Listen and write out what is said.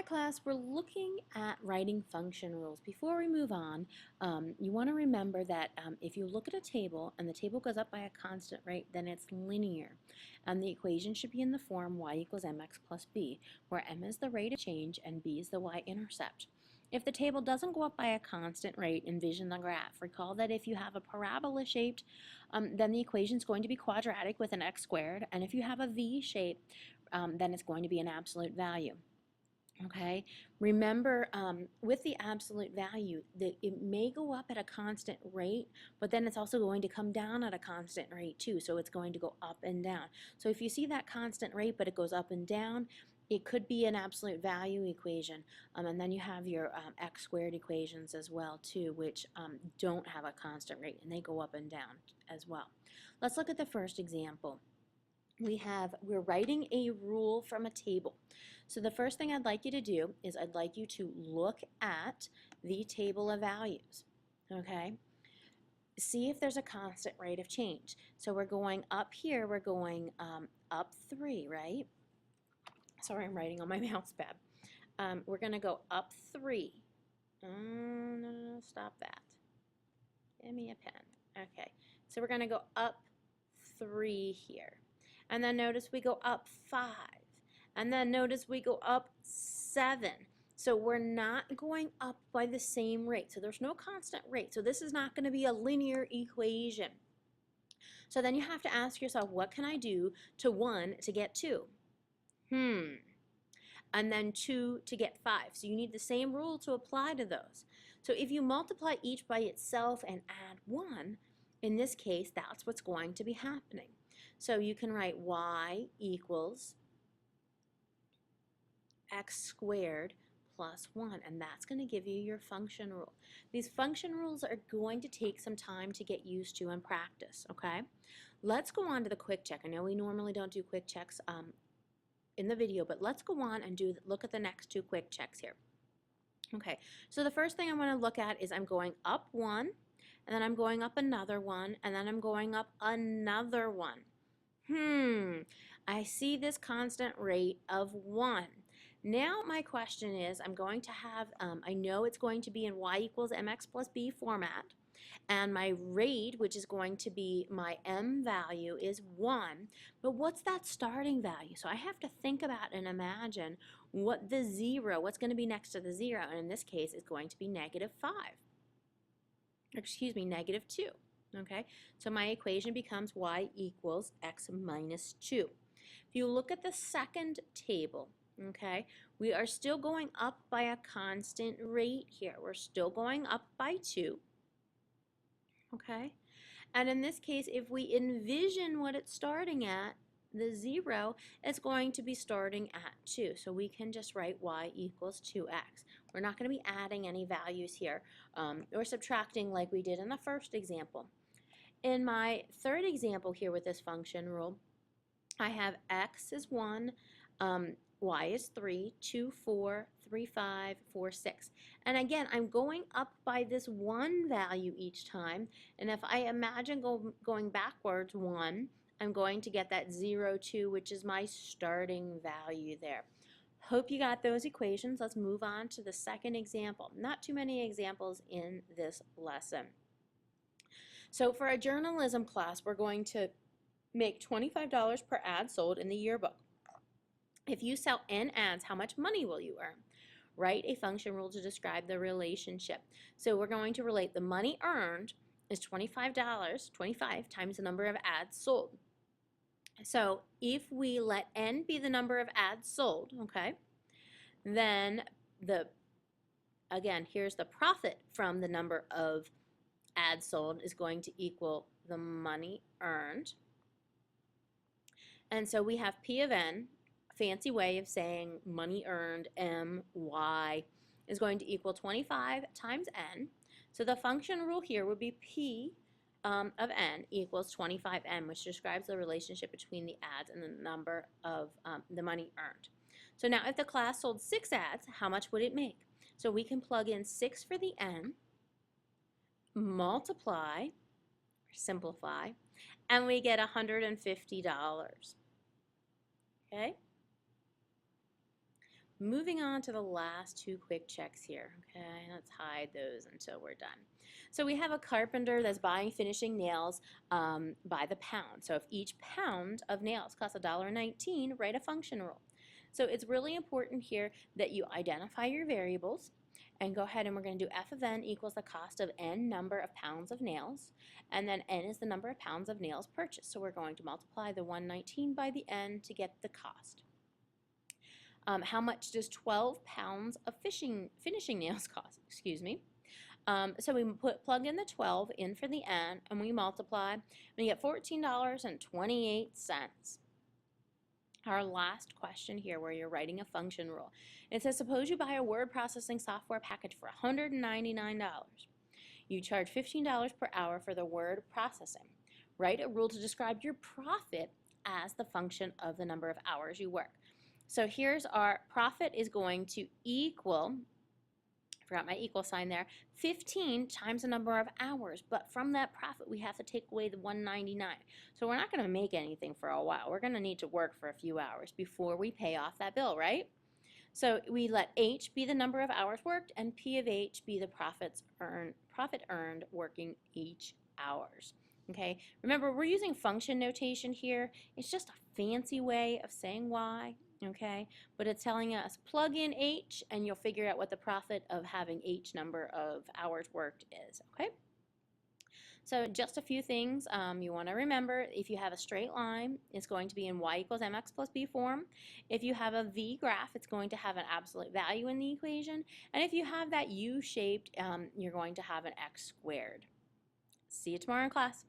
class, we're looking at writing function rules. Before we move on, you want to remember that if you look at a table and the table goes up by a constant rate, then it's linear. And the equation should be in the form y equals mx plus b, where m is the rate of change and b is the y-intercept. If the table doesn't go up by a constant rate, envision the graph. Recall that if you have a parabola shaped, then the equation is going to be quadratic with an x squared, and if you have a v shape, then it's going to be an absolute value. Okay, remember with the absolute value that it may go up at a constant rate, but then it's also going to come down at a constant rate too, so it's going to go up and down. So if you see that constant rate but it goes up and down, it could be an absolute value equation, and then you have your x squared equations as well too, which don't have a constant rate and they go up and down as well. Let's look at the first example. We're writing a rule from a table. So the first thing I'd like you to do is I'd like you to look at the table of values, okay? See if there's a constant rate of change. So we're going up here, we're going up 3, right? Sorry, I'm writing on my mouse pad. We're going to go up 3. No, stop that. Give me a pen. Okay, so we're going to go up 3 here. And then notice we go up 5. And then notice we go up 7. So we're not going up by the same rate. So there's no constant rate. So this is not going to be a linear equation. So then you have to ask yourself, what can I do to 1 to get 2? And then 2 to get 5. So you need the same rule to apply to those. So if you multiply each by itself and add 1, in this case, that's what's going to be happening. So you can write y equals x squared plus 1, and that's going to give you your function rule. These function rules are going to take some time to get used to and practice, okay? Let's go on to the quick check. I know we normally don't do quick checks in the video, but let's go on and look at the next 2 quick checks here. Okay, so the first thing I want to look at is I'm going up 1, and then I'm going up another 1, and then I'm going up another 1. I see this constant rate of 1. Now my question is, I'm going to have, I know it's going to be in y equals mx plus b format, and my rate, which is going to be my m value, is 1, but what's that starting value? So I have to think about and imagine what the 0, what's going to be next to the 0, and in this case is going to be negative 5. Excuse me, negative 2. Okay, so my equation becomes y equals x minus 2. If you look at the second table, okay, we are still going up by a constant rate here. We're still going up by 2. Okay, and in this case, if we envision what it's starting at, the 0, it's going to be starting at 2. So we can just write y equals 2x. We're not going to be adding any values here or subtracting like we did in the first example. In my third example here with this function rule, I have x is 1, y is 3, 2, 4, 3, 5, 4, 6. And again, I'm going up by this 1 value each time. And if I imagine going backwards 1, I'm going to get that 0, 2, which is my starting value there. Hope you got those equations. Let's move on to the second example. Not too many examples in this lesson. So for a journalism class, we're going to make $25 per ad sold in the yearbook. If you sell n ads, how much money will you earn? Write a function rule to describe the relationship. So we're going to relate the money earned is $25, 25 times the number of ads sold. So if we let n be the number of ads sold, okay, then again, here's the profit from the number of ads sold is going to equal the money earned. And so we have P of n, a fancy way of saying money earned, M, Y, is going to equal 25 times n. So the function rule here would be P of n equals 25n, which describes the relationship between the ads and the number of the money earned. So now if the class sold 6 ads, how much would it make? So we can plug in 6 for the n, multiply, or simplify, and we get $150. Okay? moving on to the last two quick checks here. Okay, let's hide those until we're done. So we have a carpenter that's buying finishing nails by the pound. So if each pound of nails costs $1.19, write a function rule. So it's really important here that you identify your variables and go ahead and we're going to do f of n equals the cost of n number of pounds of nails, and then n is the number of pounds of nails purchased. So we're going to multiply the 119 by the n to get the cost. How much does 12 pounds of finishing nails cost? Excuse me. So we plug in the 12 in for the n, and we multiply, and we get $14.28. Our last question here where you're writing a function rule. It says, suppose you buy a word processing software package for $199. You charge $15 per hour for the word processing. Write a rule to describe your profit as the function of the number of hours you work. So here's our profit is going to equal, I forgot my equal sign there, 15 times the number of hours. But from that profit, we have to take away the $199. So we're not going to make anything for a while. We're going to need to work for a few hours before we pay off that bill, right? So we let H be the number of hours worked and P of H be the profit earned working each hours. Okay, remember we're using function notation here. It's just a fancy way of saying why. Okay, but it's telling us plug in H and you'll figure out what the profit of having H number of hours worked is. Okay, so just a few things you want to remember. If you have a straight line, it's going to be in y equals mx plus b form. If you have a v graph, it's going to have an absolute value in the equation. And if you have that u-shaped, you're going to have an x squared. See you tomorrow in class.